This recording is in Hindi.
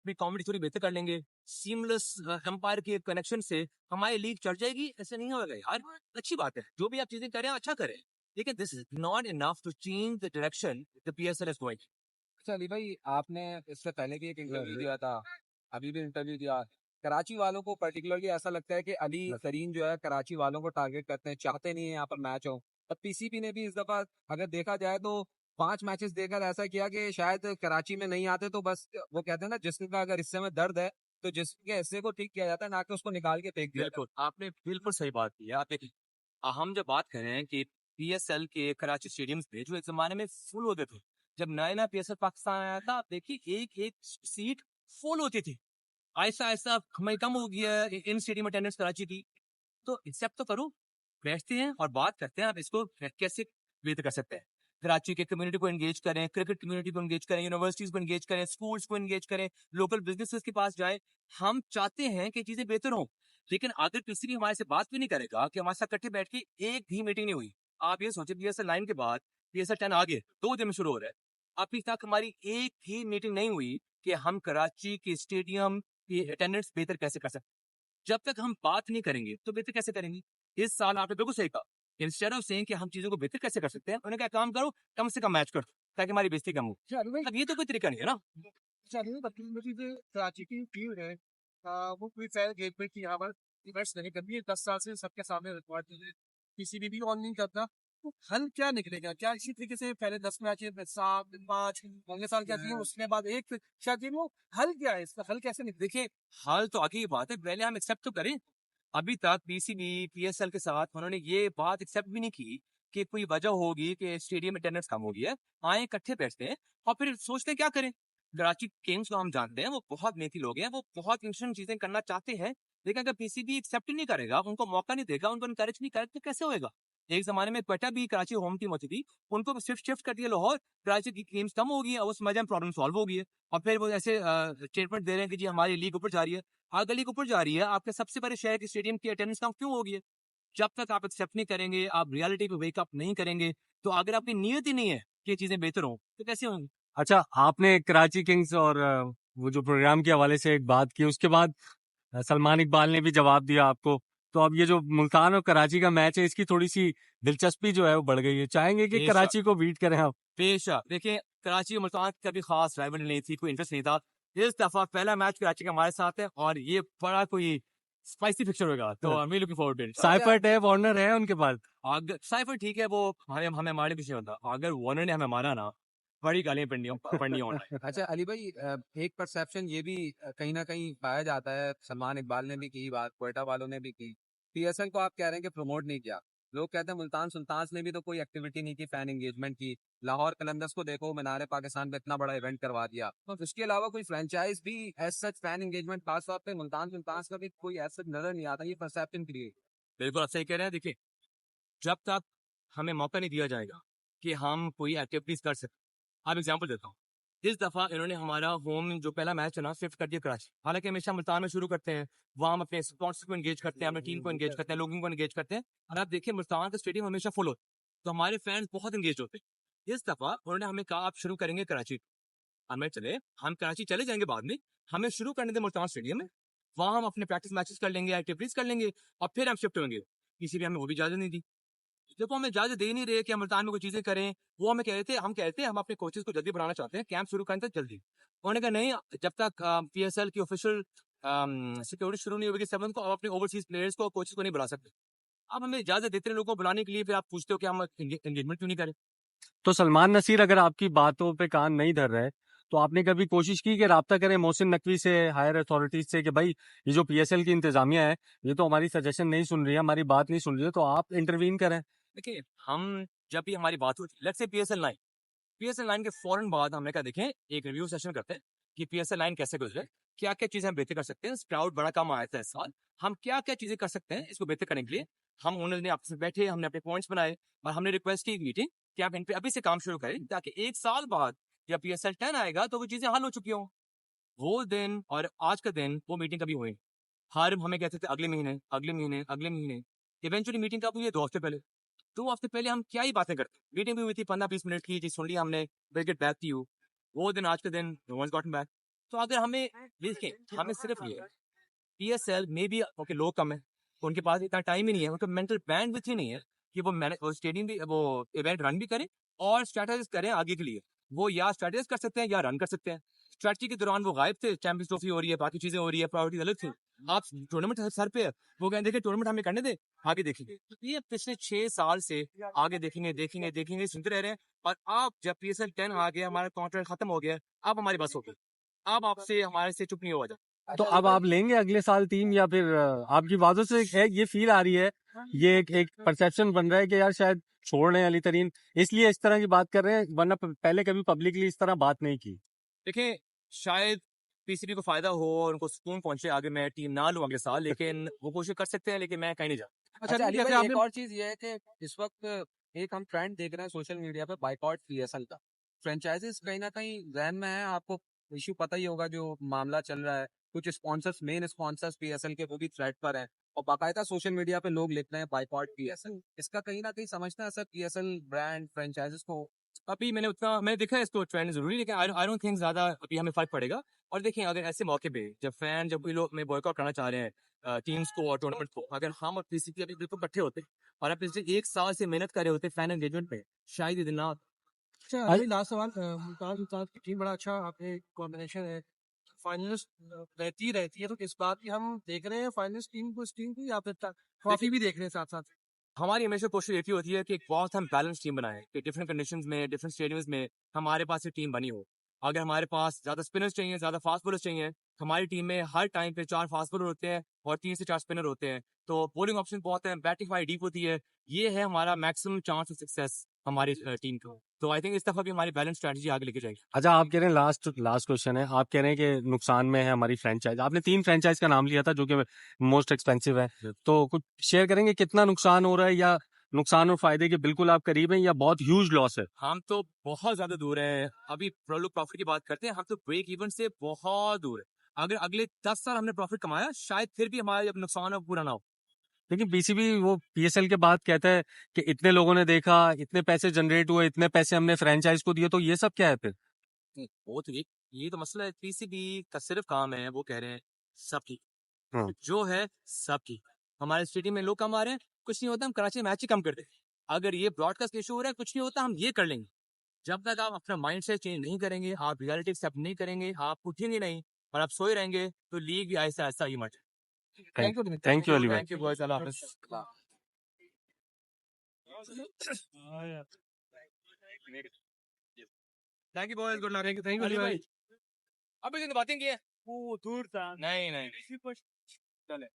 अपनी कॉमेडी थोड़ी बेहतर कर लेंगे, सीमलेस एम्पायर के कनेक्शन से हमारी लीग चढ़ जाएगी, ऐसे नहीं होगा यार। अच्छी बात है, जो भी आप चीजें करें अच्छा करें, लेकिन this is not enough to change the direction the PSL is going. अच्छा अली भाई, आपने इससे पहले भी एक इंटरव्यू दिया था, अभी भी इंटरव्यू दिया। कराची वालों को पर्टिकुलरली ऐसा लगता है कि अली करीम जो है कराची वालों को टारगेट करते हैं, चाहते नहीं है यहाँ पर मैच हो। और पीसीबी ने भी इस दफा अगर देखा जाए तो 5 मैचेस देकर ऐसा किया कि शायद कराची में नहीं आते तो बस वो कहते हैं ना, जिस्म का अगर हिस्से में दर्द है तो जिस्म के हिस्से को ठीक किया जाता है, ना कि उसको निकाल के फेंक दिया जाता बिल्कुल, आपने बिल्कुल सही बात की है। आप देखिए, हम जब बात करें कि पीएसएल के कराची स्टेडियम्स पे जो एक जमाने में फुल होते थे, जब नया नया पीएसएल पाकिस्तान आया था, आप देखिए एक एक सीट फुल होती थी। ऐसा ऐसा हमें कम हो गया है इन स्टेडियम अटेंडेंस कराची की। तो एक्सेप्ट तो करो, बैठते हैं और बात करते हैं आप इसको कैसे बेहतर कर सकते हैं। कराची के कम्युनिटी को एंगेज करें, क्रिकेट कम्युनिटी को एंगेज करें, यूनिवर्सिटीज को एंगेज करें, स्कूल्स को एंगेज करें, लोकल बिजनेसेस के पास जाए। हम चाहते हैं कि चीजें बेहतर हों, लेकिन अगर किसी भी हमारे से बात भी नहीं करेगा कि हमारे साथ इकट्ठे बैठ के एक भी मीटिंग नहीं हुई। आप ये सोचे पीएसएल 9 के बाद पीएसएल 10 आ गए, 2 दिन में शुरू हो रहा है, अभी तक हमारी एक ही मीटिंग नहीं हुई कि हम कराची के स्टेडियम की अटेंडेंस बेहतर कैसे कर सकते। जब तक हम बात नहीं करेंगे तो बेहतर कैसे करेंगे। इस साल आपने बिल्कुल सही कहा, इंस्टेड ऑफ सेइंग कि हम चीजों को बेहतर कैसे कर सकते हैं, उन्होंने कहा काम करो, कम से कम मैच करो ताकि हमारी बेइज्जती कम हो। अब ये तो कोई तरीका नहीं है ना। कराची की टीम है, वो कोई फैन गेट पे की यहाँ पर इवेंट्स नहीं करनी है, 10 साल से सबके सामने रिकॉर्ड पीसीबी भी ऑन नहीं करता। तो हल क्या निकलेगा? क्या इसी तरीके से पहले 10 मैच 7 5 अगले साल क्या थी, उसके बाद एक, फिर शायद ये वो हल क्या है, इसका हल कैसे निकले? देखिए, हाल तो आगे की बात है, पहले हम एक्सेप्ट तो करें। अभी तक पीसीबी पीएसएल के साथ उन्होंने ये बात एक्सेप्ट भी नहीं की कि कोई वजह होगी कि स्टेडियम अटेंडेंस कम हो गई है। आए इकट्ठे बैठते हैं और फिर सोचते हैं क्या करें। कराची किंग्स को हम जानते हैं, वो बहुत मेहनती लोग हैं, वो बहुत इंटरेस्टिंग चीजें करना चाहते हैं, लेकिन अगर पीसीबी एक्सेप्ट नहीं करेगा, उनको मौका नहीं देगा, उनको इनकरेज नहीं करेगा, तो कैसे होएगा। एक जमाने में क्वेटा भी कराची होम टीम होती थी, उनको शिफ्ट शिफ्ट कर दिया लाहौर, कराची की टीम्स कम हो गई है, और उस मजा में प्रॉब्लम सॉल्व हो गई है। और फिर वो ऐसे स्टेटमेंट दे रहे हैं कि जी हमारी लीग ऊपर जा रही है। हाँ, गली के ऊपर जा रही है, आपके सबसे बड़े शहर के स्टेडियम की अटेंडेंस कम क्यों होगी। जब तक आप एक्सेप्ट नहीं करेंगे, आप रियलिटी पे वेकअप नहीं करेंगे, तो अगर आपकी नीयत ही नहीं है कि ये चीजें बेहतर हों, तो कैसे होंगी। अच्छा, आपने कराची किंग्स और वो जो प्रोग्राम के हवाले से एक बात की, उसके बाद सलमान इकबाल ने भी जवाब दिया आपको। तो अब ये जो मुल्तान और कराची का मैच है, इसकी थोड़ी सी दिलचस्पी जो है वो बढ़ गई है, चाहेंगे कि बेशक, कराची को बीट करें आप। बेशक। देखिए, कराची और मुल्तान का भी खास राइवल नहीं थी, कोई इंटरेस्ट नहीं था। इस दफा पहला मैच कराची का हमारे साथ है, और ये बड़ा कोई स्पाइसी फिक्चर होगा, तो I am looking forward to it. Seifert है, वार्नर है उनके पास। अगर साइफर ठीक है, वो हमें हमें मारने पीछे होता, अगर वार्नर ने हमें मारा ना, बड़ी गालियां पड़नी होना। अच्छा अली भाई, एक परसेप्शन ये भी कहीं ना कहीं पाया जाता है, सलमान इकबाल ने भी की बात, क्वेटा वालों ने भी की, पीएसएल को आप कह रहे हैं कि प्रमोट नहीं किया। लोग कहते हैं मुल्तान सुल्तान्स ने भी तो कोई एक्टिविटी नहीं की, फैन एंगेजमेंट की। लाहौर कलंदर्स को देखो, मीनार पाकिस्तान पे इतना बड़ा इवेंट करवा दिया। तो इसके अलावा कोई फ्रेंचाइज भी एज सच फैन एंगेजमेंट, खासतौर पे मुल्तान सुल्तान्स का भी कोई एज सच नजर नहीं आता, ये परसेप्शन क्रिएट। बिल्कुल आप सही कह रहे हैं। देखिए, जब तक हमें मौका नहीं दिया जाएगा कि हम कोई एक्टिविटीज कर सकें, आप एग्जांपल देता हूँ। इस दफा इन्होंने हमारा होम जो पहला मैच है ना, शिफ्ट कर दिया कराची। हालांकि हमेशा मुल्तान में शुरू करते हैं, वहाँ हम अपने स्पॉन्सर्स को एंगेज करते हैं, अपनी टीम को एंगेज करते हैं, लोगों को एंगेज करते हैं, और आप देखिए मुल्तान का स्टेडियम हमेशा फुल होता है, तो हमारे फैंस बहुत एंगेज होते हैं। इस दफा उन्होंने हमें कहा आप शुरू करेंगे कराची। हमें चले, हम कराची चले जाएंगे बाद में, हमें शुरू करने दें मुल्तान स्टेडियम में, वहाँ हम अपने प्रैक्टिस मैचेस कर लेंगे, एक्टिविटीज कर लेंगे, और फिर हम शिफ्ट होंगे। किसी भी हमें वो भी इजाजत नहीं दी। जब वो हमें इजाजत दे नहीं रहे कि हम मुल्तान में कोई चीजें करें, वो हमें कह रहे थे, हम कहते हैं हम अपने कोचेस को जल्दी बनाना चाहते हैं, कैंप शुरू करें तो जल्दी। उन्होंने कहा नहीं, जब तक पीएसएल की ऑफिशियल सिक्योरिटी शुरू नहीं होगी 7 को, आप अपने ओवरसीज प्लेयर्स को, कोचेस को नहीं बुला सकते। अब हमें इजाजत देते हैं लोगों को बुलाने के लिए, फिर आप पूछते हो कि हम एंगेजमेंट क्यों नहीं करें। तो सलमान नसीर अगर आपकी बातों पे कान नहीं धर रहे, तो आपने कभी कोशिश की कि राब्ता करें मोहसिन नकवी से, हायर अथॉरिटीज से, कि भाई ये जो पीएसएल की इंतजामिया है, ये तो हमारी सजेशन नहीं सुन रही है, हमारी बात नहीं सुन रही है, तो आप इंटरवीन करें। देखिए, हम जब भी हमारी बात हुई, लेट्स से पीएसएल 9 के फौरन बाद हमने कहा देखें एक रिव्यू सेशन करते हैं कि पीएसएल 9 कैसे गुजरे, क्या क्या चीजें हम बेहतर कर सकते हैं। स्प्राउट बड़ा कम आया था इस साल, हम क्या क्या चीजें कर सकते हैं इसको बेहतर करने के लिए। हम उन्होंने आपस में बैठे, हमने अपने पॉइंट्स बनाए, और हमने रिक्वेस्ट की एक मीटिंग कि आप इन पे अभी से काम शुरू करें, ताकि 1 साल बाद जब पीएसएल 10 आएगा तो वो चीजें हल हो चुकी हों। वो दिन और आज का दिन, वो मीटिंग कभी हुई। हर हमें कहते थे अगले महीने, अगले महीने, अगले महीने। इवेंचुअली मीटिंग कब हुई है? 2 हफ्ते पहले। 2 हफ्ते पहले हम क्या ही बातें करते। मीटिंग भी हुई थी 15-20 मिनट की, जी सुन लिया हमने, will get back to you. वो दिन आज का दिन, नो वंस गॉटन बैक। तो अगर हमें देखिए हमें सिर्फ ये पीएसएल में भी ओके लोग कम है, उनके पास इतना टाइम ही नहीं है, उनका मेंटल बैंडविड्थ ही नहीं है कि वो स्टेडियम भी वो इवेंट रन भी करें और स्ट्रेटेजिस करें आगे के लिए। वो या स्ट्रेटेजिस कर सकते हैं या रन कर सकते हैं। स्ट्रेटजी के दौरान वो गायब थे, चैंपियंस ट्रॉफी हो रही है, बाकी चीजें हो रही है, प्रायोरिटीज अलग थी। आप टूर्नामेंट सर पे है, वो कहते देखिए टूर्नामेंट हमें करने दे, आगे देखेंगे। तो ये पिछले 6 साल से आगे देखेंगे देखेंगे देखेंगे सुनते रह रहे हैं। और अब जब पीएसएल 10 आ गया, हमारा कॉन्ट्रैक्ट खत्म हो गया, अब हमारी बस हो गई, अब आपसे हमारे से चुप नहीं हुआ जाता। तो अब आप लेंगे अगले साल टीम, या फिर आपकी बातों से है ये फील आ रही है, ये एक परसेप्शन बन रहा है कि यार शायद छोड़ रहे हैं अली तरीन, इसलिए इस तरह की बात कर रहे हैं, वरना पहले कभी पब्लिकली इस तरह बात नहीं की। देखिए शायद पीसीबी को फायदा हो और उनको सुकून पहुंचे, आगे मैं टीम ना लूं अगले साल, लेकिन वो कोशिश कर सकते हैं, लेकिन मैं कहीं नहीं जा। अच्छा अली जैसे भाई, आपने एक और चीज ये है कि इस वक्त एक हम ट्रेंड देख रहे हैं सोशल मीडिया पे, बाइकआउट पीएसएल का। फ्रेंचाइजीज कहीं ना कहीं जहन में है, आपको इशू पता ही होगा जो मामला चल रहा है, कुछ स्पॉन्सर्स, मेन स्पॉन्सर्स पीएसएल के वो भी थ्रेट पर हैं, और बाकायदा सोशल मीडिया पे लोग लिख रहे हैं बाइकआउट पीएसएल। इसका कहीं ना कहीं समझना है सर पीएसएल ब्रांड फ्रेंचाइजीज को। अभी मैंने देखा है इसको ट्रेंड जरूरी, लेकिन आई डोंट थिंक ज्यादा अभी हमें फर्क पड़ेगा। और देखिए अगर ऐसे मौके पे जब कोई लोग में बॉयकॉट करना चाह रहे हैं टीम्स को और टूर्नामेंट को, अगर हम और पीसीबी अभी बिल्कुल इकट्ठे होते और अब पिछले 1 साल से मेहनत कर रहे होते फैन एंगेजमेंट पे, शायद ये दिन ना। अच्छा अभी लास्ट सवाल, मुमताज की टीम बड़ा अच्छा आपके कॉम्बिनेशन है, फाइनलिस्ट रहती है, तो इस बात की हम देख रहे हैं फाइनलिस्ट टीम को, इस टीम को, या फिर ट्रॉफी भी देख रहे हैं साथ साथ? हमारी हमेशा कोशिश यही होती है कि एक बहुत हम बैलेंस टीम बनाएं कि डिफरेंट कंडीशंस में, डिफरेंट स्टेडियम्स में हमारे पास एक टीम बनी हो। अगर हमारे पास ज्यादा स्पिनर्स चाहिए, ज्यादा फास्ट बॉलर्स चाहिए, हमारी टीम में हर टाइम पे 4 फास्ट बॉलर होते हैं और 3 से 4 स्पिनर होते हैं, तो बॉलिंग ऑप्शन बहुत है, बैटिंग हमारी डीप होती है। ये है हमारा मैक्सिमम चांस ऑफ सक्सेस हमारी टीम को। तो आई थिंक इस दफा भी हमारी बैलेंस स्ट्रेटजी आगे लेके जाएगी। अच्छा, आप कह रहे हैं लास्ट लास्ट क्वेश्चन है, आप कह रहे हैं कि नुकसान में है हमारी फ्रेंचाइज, आपने 3 फ्रेंचाइज का नाम लिया था जो कि मोस्ट एक्सपेंसिव है, तो कुछ शेयर करेंगे कितना नुकसान हो रहा है, या नुकसान और फायदे के बिल्कुल आप करीब हैं, या बहुत ह्यूज लॉस है? हम तो बहुत ज्यादा दूर है। अभी लोग प्रॉफिट की बात करते हैं, हम तो ब्रेक इवन से बहुत दूर है। अगर अगले 10 साल हमने प्रॉफिट कमाया, शायद फिर भी हमारा जब नुकसान हो पूरा ना हो। लेकिन पीसीबी वो पीएसएल के बाद कहता है कि इतने लोगों ने देखा, इतने पैसे जनरेट हुए, इतने पैसे हमने फ्रेंचाइज को दिए, तो ये सब क्या है फिर? वो तो ये तो मसला है, पीसीबी का सिर्फ काम है, वो कह रहे हैं सब ठीक हाँ। जो है सब ठीक। हमारे स्टेडियम में लोग कम आ रहे हैं, कुछ नहीं होता, हम कराची मैच ही कम कर दें। अगर ये ब्रॉडकास्ट इशू हो रहा है, कुछ नहीं होता, हम ये कर लेंगे। जब तक आप अपना माइंड सेट चेंज नहीं करेंगे, आप रियलिटी एक्सेप्ट नहीं करेंगे, आप उठेंगे नहीं और आप सोए रहेंगे, तो लीग भी ऐसा ऐसा ही much. Thank you thank you Ali भाई। थैंक यू बॉयज, अल्लाह हाफिज। Thank you boys, good luck. Thank you Ali भाई। अभी तो बातें की है, वो दूर था। नहीं नहीं चले।